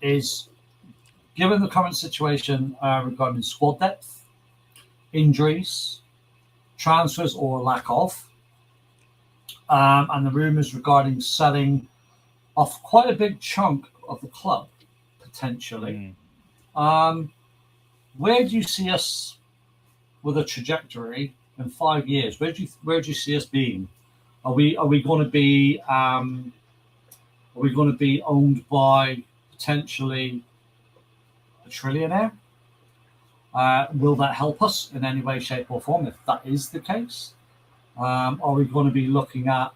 is, given the current situation regarding squad depth, injuries, transfers or lack of, and the rumours regarding selling off quite a big chunk of the club, potentially. Where do you see us with a trajectory in 5 years? Where do you see us being? Are we going to be owned by potentially a trillionaire? Will that help us in any way, shape, or form? If that is the case, are we going to be looking at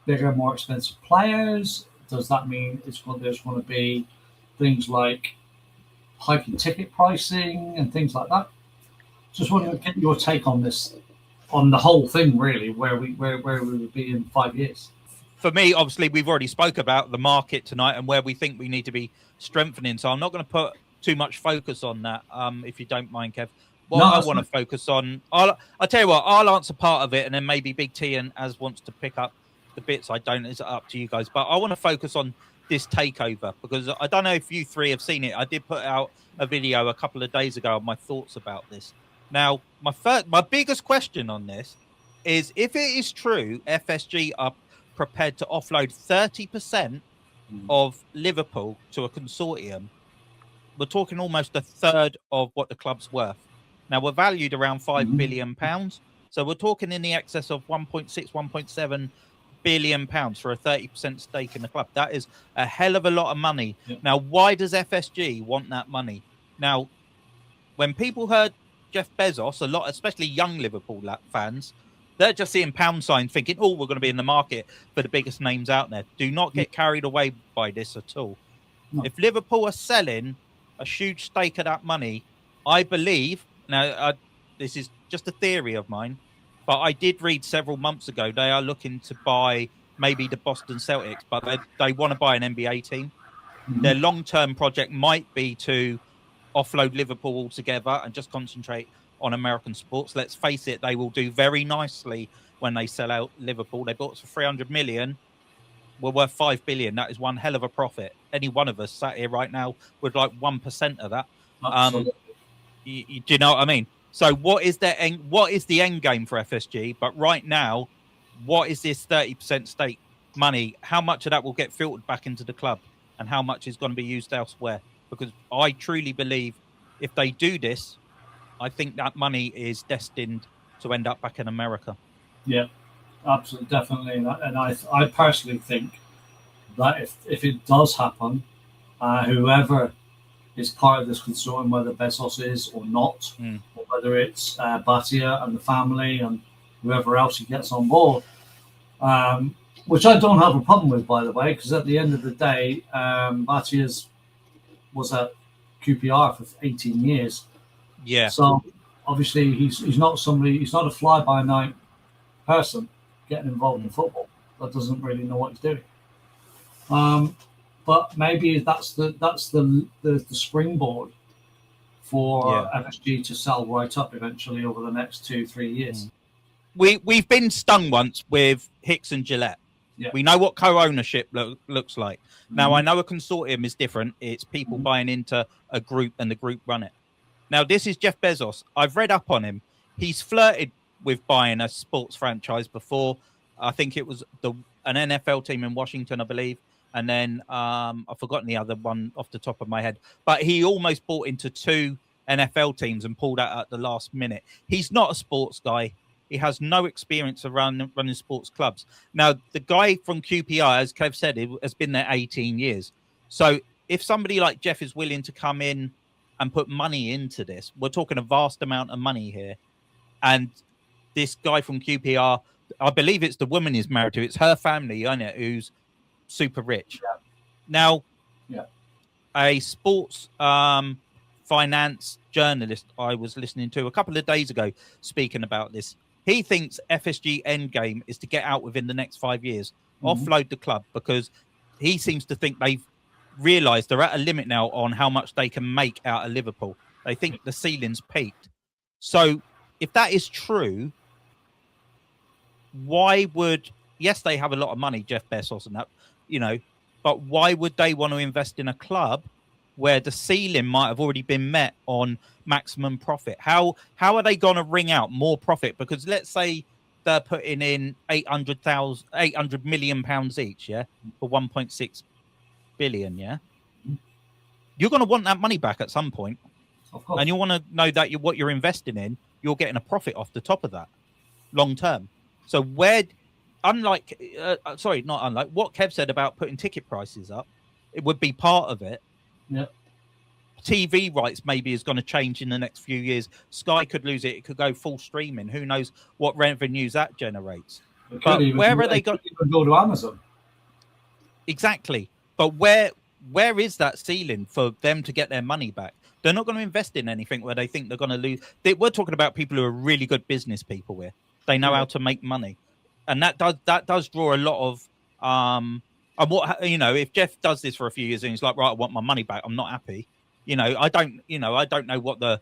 bigger, more expensive players? Does that mean there's going to be things like hiking ticket pricing and things like that? Just wanted to get your take on this, on the whole thing, really, where we would be in 5 years. For me, obviously, we've already spoke about the market tonight and where we think we need to be strengthening. So I'm not going to put too much focus on that, if you don't mind, Kev. I want to focus on, I'll tell you what, I'll answer part of it, and then maybe Big T and Az wants to pick up the bits I don't. It's up to you guys. But I want to focus on this takeover, because I don't know if you three have seen it. I did put out a video a couple of days ago on my thoughts about this. Now, my biggest question on this is, if it is true, FSG are prepared to offload 30% of Liverpool to a consortium, we're talking almost a third of what the club's worth. Now, we're valued around £5 billion. So we're talking in the excess of 1.6, 1.7 billion pounds for a 30% stake in the club. That is a hell of a lot of money. Yeah. Now, why does FSG want that money? Now, when people heard Jeff Bezos, a lot, especially young Liverpool fans, they're just seeing pound signs thinking, oh, we're going to be in the market for the biggest names out there. Do not get carried away by this at all. No. If Liverpool are selling a huge stake of that money, I believe, now this is just a theory of mine, but I did read several months ago they are looking to buy maybe the Boston Celtics, but they want to buy an NBA team. Their long-term project might be to offload Liverpool altogether and just concentrate on American sports. Let's face it, they will do very nicely when they sell out Liverpool. They bought us for 300 million. We're worth 5 billion. That is one hell of a profit. Any one of us sat here right now would like 1% of that. Do you know what I mean? So what is the end game for FSG? But right now, what is this 30% stake money? How much of that will get filtered back into the club, and how much is going to be used elsewhere? Because I truly believe if they do this, I think that money is destined to end up back in America. Yeah, absolutely, definitely. And I personally think that if it does happen, whoever is part of this consortium, whether Bezos is or not, or whether it's Batia and the family and whoever else he gets on board, which I don't have a problem with, by the way, because at the end of the day, Batia was at QPR for 18 years. Yeah. So obviously he's not a fly-by-night person getting involved in football that doesn't really know what he's doing. But maybe that's the springboard for FSG to sell right up eventually over the next 2-3 years. We've been stung once with Hicks and Gillette. Yeah. We know what co-ownership looks like. Now, I know a consortium is different. It's people buying into a group and the group run it. Now, this is Jeff Bezos. I've read up on him. He's flirted with buying a sports franchise before. I think it was an NFL team in Washington, I believe. And then I've forgotten the other one off the top of my head. But he almost bought into 2 NFL teams and pulled out at the last minute. He's not a sports guy. He has no experience around running sports clubs. Now, the guy from QPR, as Kev said, has been there 18 years. So if somebody like Jeff is willing to come in and put money into this, we're talking a vast amount of money here. And this guy from QPR, I believe it's the woman he's married to. It's her family, isn't it, who's super rich. Yeah. Now, a sports finance journalist I was listening to a couple of days ago speaking about this. He thinks FSG endgame is to get out within the next 5 years, offload the club, because he seems to think they've realised they're at a limit now on how much they can make out of Liverpool. They think the ceiling's peaked. So if that is true, why would... Yes, they have a lot of money, Jeff Bezos and that, you know, but why would they want to invest in a club where the ceiling might have already been met on maximum profit? How are they going to wring out more profit? Because let's say they're putting in 800 million pounds each, yeah, for 1.6 billion, yeah. You're going to want that money back at some point, Of course. and you want to know that what you're investing in, you're getting a profit off the top of that long term. So what Kev said about putting ticket prices up, it would be part of it. Yep. TV rights maybe is going to change in the next few years. Sky could lose it. It could go full streaming. Who knows what revenues that generates? But where are they going? Even go to Amazon. Exactly. But where is that ceiling for them to get their money back? They're not going to invest in anything where they think they're going to lose. We're talking about people who are really good business people here. They know how to make money, and that does draw a lot of and what, you know, if Jeff does this for a few years and he's like, right, I want my money back, I'm not happy. You know, I don't know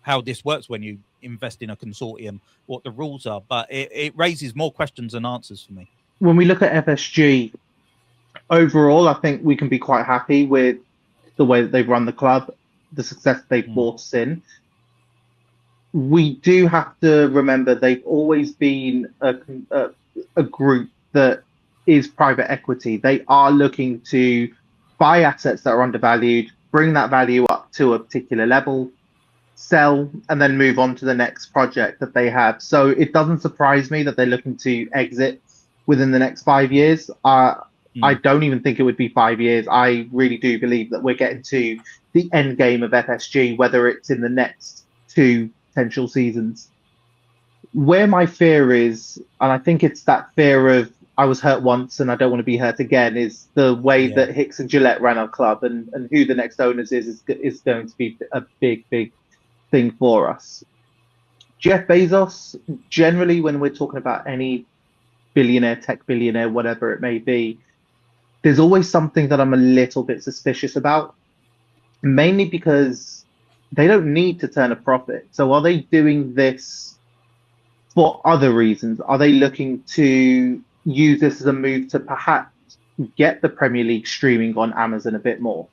how this works when you invest in a consortium, what the rules are, but it raises more questions than answers for me. When we look at FSG overall, I think we can be quite happy with the way that they've run the club, the success they've brought us in. We do have to remember they've always been a group that is private equity. They are looking to buy assets that are undervalued, bring that value up to a particular level, sell, and then move on to the next project that they have. So it doesn't surprise me that they're looking to exit within the next 5 years. I don't even think it would be 5 years. I really do believe that we're getting to the end game of FSG, whether it's in the next 2 potential seasons. Where my fear is, and I think it's that fear of I was hurt once and I don't want to be hurt again, is the way that Hicks and Gillette ran our club, and who the next owners is going to be a big thing for us. Jeff Bezos, generally, when we're talking about any billionaire, tech billionaire, whatever it may be, there's always something that I'm a little bit suspicious about, mainly because they don't need to turn a profit. So are they doing this for other reasons? Are they looking to use this as a move to perhaps get the Premier League streaming on Amazon a bit more?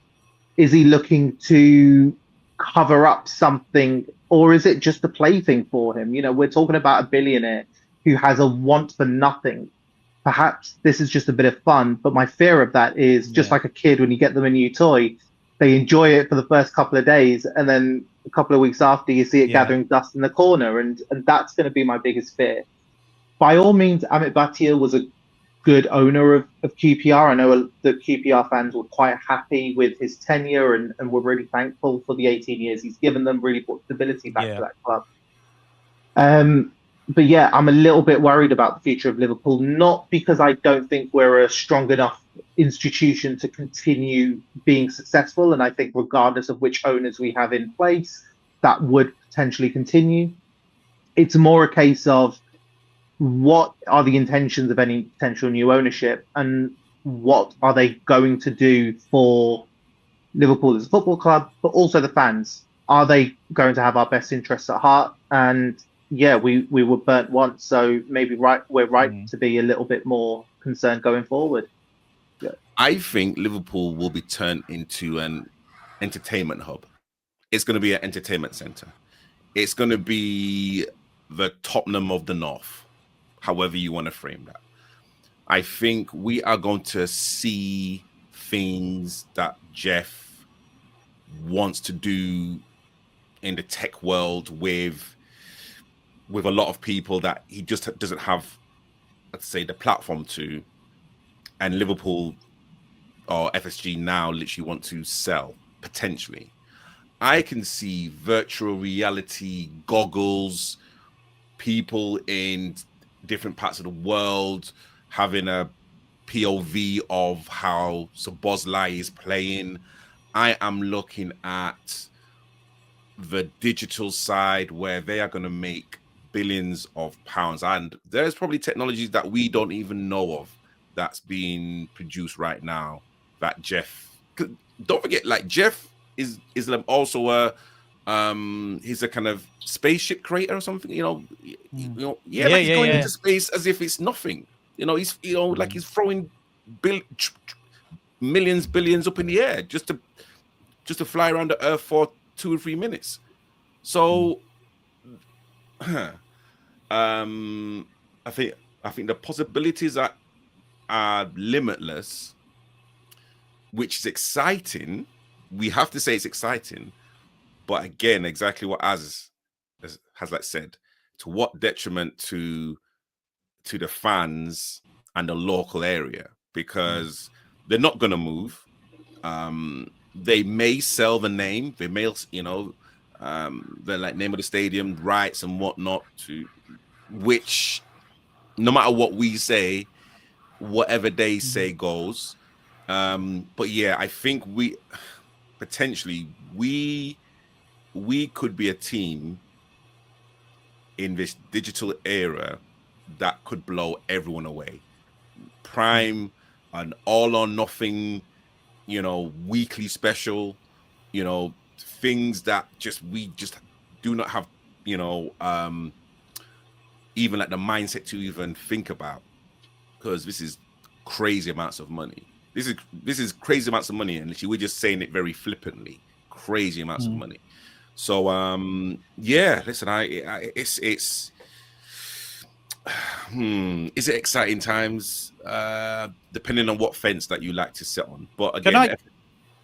Is he looking to cover up something, or is it just a plaything for him? You know, we're talking about a billionaire who has a want for nothing. Perhaps this is just a bit of fun, but my fear of that is just like a kid when you get them a new toy, they enjoy it for the first couple of days, and then a couple of weeks after you see it gathering dust in the corner, and that's going to be my biggest fear. By all means, Amit Bhatia was a good owner of QPR. I know that QPR fans were quite happy with his tenure and were really thankful for the 18 years he's given them, really put stability back to that club. But yeah, I'm a little bit worried about the future of Liverpool, not because I don't think we're a strong enough institution to continue being successful. And I think regardless of which owners we have in place, that would potentially continue. It's more a case of what are the intentions of any potential new ownership, and what are they going to do for Liverpool as a football club, but also the fans. Are they going to have our best interests at heart? And yeah, we were burnt once, so maybe we're right to be a little bit more concerned going forward. Yeah. I think Liverpool will be turned into an entertainment hub. It's going to be an entertainment center. It's going to be the Tottenham of the North, however you want to frame that. I think we are going to see things that Jeff wants to do in the tech world with a lot of people that he just doesn't have, let's say, the platform to. And Liverpool or FSG now literally want to sell, potentially. I can see virtual reality goggles, people in different parts of the world having a POV of how Szoboszlai is playing. I am looking at the digital side where they are going to make billions of pounds, and there's probably technologies that we don't even know of that's being produced right now that Jeff, don't forget, like Jeff is also he's a kind of spaceship creator or something, he's going into space as if it's nothing, he's like he's throwing millions, billions up in the air just to fly around the earth for 2 or 3 minutes. So, I think the possibilities are limitless, which is exciting. We have to say it's exciting, but again, exactly what as like said, to what detriment to the fans and the local area, because they're not going to move. They may sell the name, they may, the like name of the stadium rights and whatnot, to which, no matter what we say, whatever they say goes. But yeah, I think we could be a team in this digital era that could blow everyone away. Prime, an all or nothing, weekly special, things that we just do not have, even like the mindset to even think about, because this is crazy amounts of money. This is crazy amounts of money, and we're just saying it very flippantly. Crazy amounts of money. So yeah, listen, it's is it exciting times? Depending on what fence that you like to sit on. But again,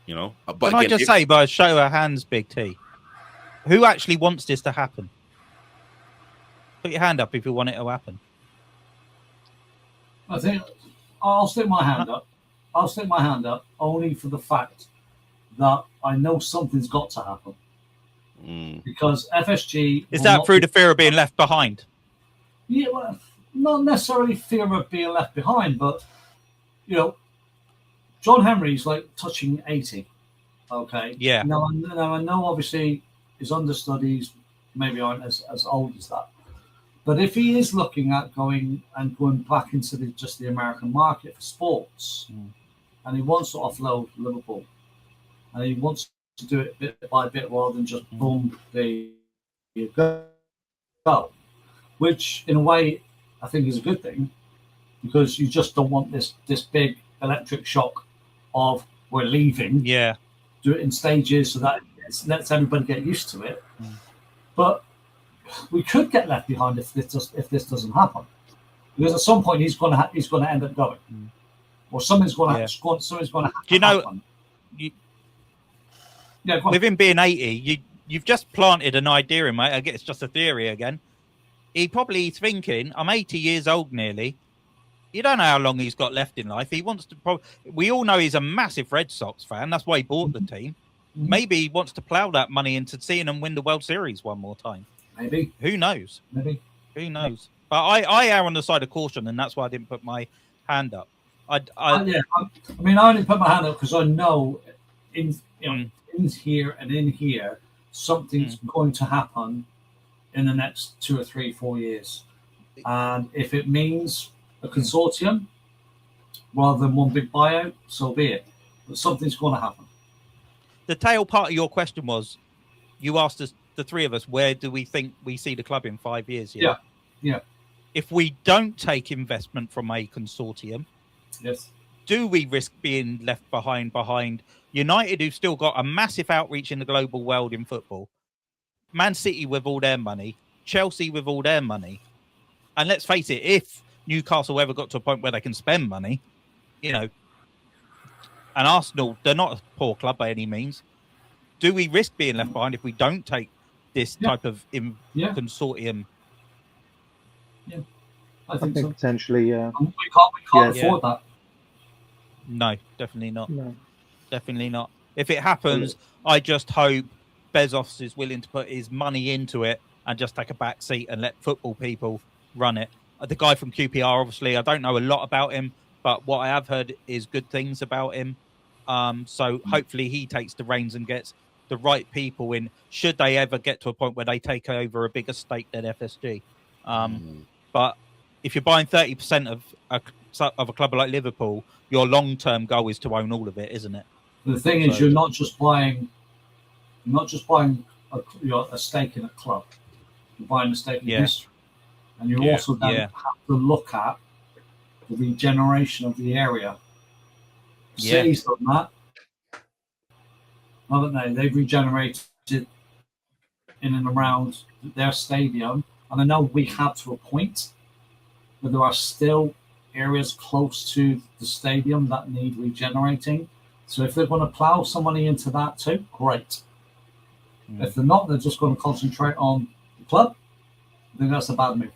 can I just say, by a show of hands, Big T, who actually wants this to happen? Put your hand up if you want it to happen. I think I'll stick my hand up. I'll stick my hand up only for the fact that I know something's got to happen. Because FSG is that through the fear of being left behind? Yeah, well, not necessarily fear of being left behind, but John Henry's like touching 80. Okay. Yeah. Now I know obviously his understudies maybe aren't as old as that. But if he is looking at going back into the American market for sports, and he wants to offload Liverpool, and he wants to do it bit by bit rather than just boom, there you go, which in a way I think is a good thing, because you just don't want this big electric shock of we're leaving. Yeah. Do it in stages so that it lets everybody get used to it. But we could get left behind if this doesn't happen, because at some point he's going to end up going, or something's going to happen. Do you know? With him being 80, you've just planted an idea in, mate. I guess it's just a theory again. He probably is thinking, I'm 80 years old nearly. You don't know how long he's got left in life. He wants to. We all know he's a massive Red Sox fan. That's why he bought the team. Maybe he wants to plough that money into seeing them win the World Series one more time. Maybe. Who knows? Maybe. Who knows? But I err on the side of caution, and that's why I didn't put my hand up. I only put my hand up because I know in here and in here something's going to happen in the next 2 or 3, 4 years, and if it means a consortium rather than one big buyout, so be it. But something's going to happen. The tail part of your question was, you asked us, the three of us, where do we think we see the club in 5 years? Yeah. If we don't take investment from a consortium, yes, do we risk being left behind United, who've still got a massive outreach in the global world in football, Man City with all their money, Chelsea with all their money, and let's face it, if Newcastle ever got to a point where they can spend money, and Arsenal, they're not a poor club by any means. Do we risk being left behind if we don't take this type of consortium? Yeah, I think so. Potentially, yeah. We can't afford that. No, definitely not. No. Definitely not. If it happens, I just hope Bezos is willing to put his money into it and just take a back seat and let football people run it. The guy from QPR, obviously, I don't know a lot about him, but what I have heard is good things about him. So hopefully he takes the reins and gets the right people in, should they ever get to a point where they take over a bigger stake than FSG. But if you're buying 30% of a club like Liverpool, your long-term goal is to own all of it, isn't it? The thing is, you're not just buying a stake in a club. You're buying a stake in history, and you also then have to look at the regeneration of the area City's done that, haven't they? They've regenerated in and around their stadium, and I know we have to a point, but there are still areas close to the stadium that need regenerating. So if they're going to plough some money into that too, great. If they're not, they're just going to concentrate on the club. I think that's a bad move.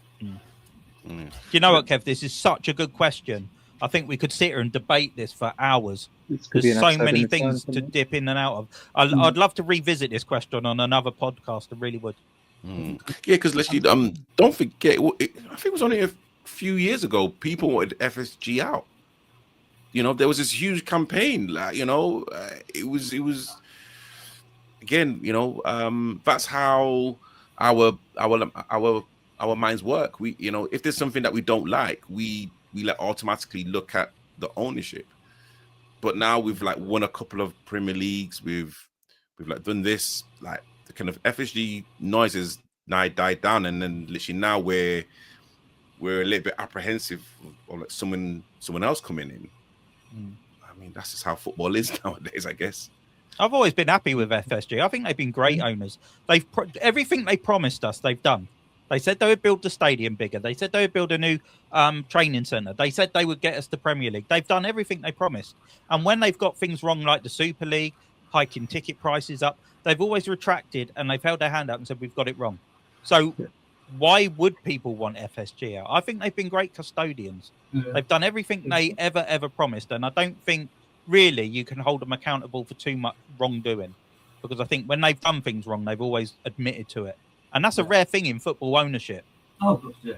Do you know what, Kev? This is such a good question. I think we could sit here and debate this for hours. There's so many things to dip in and out of. I'd love to revisit this question on another podcast. I really would. Yeah, because literally, don't forget. I think it was only a few years ago. People wanted FSG out. You know, there was this huge campaign. Like, you know, it was again. You know, that's how our minds work. We, you know, if there's something that we don't like, we like automatically look at the ownership. But now we've like won a couple of Premier Leagues. We've like done this, like the kind of FSG noises now died down, and then literally now we're a little bit apprehensive of like someone else coming in. I mean, that's just how football is nowadays, I guess. I've always been happy with FSG. I think they've been great owners. They've everything they promised us, they've done. They said they would build the stadium bigger. They said they would build a new training centre. They said they would get us the Premier League. They've done everything they promised. And when they've got things wrong, like the Super League, hiking ticket prices up, they've always retracted and they've held their hand up and said, we've got it wrong. So why would people want FSG out? I think they've been great custodians. They've done everything they ever promised. And I don't think really you can hold them accountable for too much wrongdoing, because I think when they've done things wrong, they've always admitted to it. And that's a rare thing in football ownership. Oh, yeah.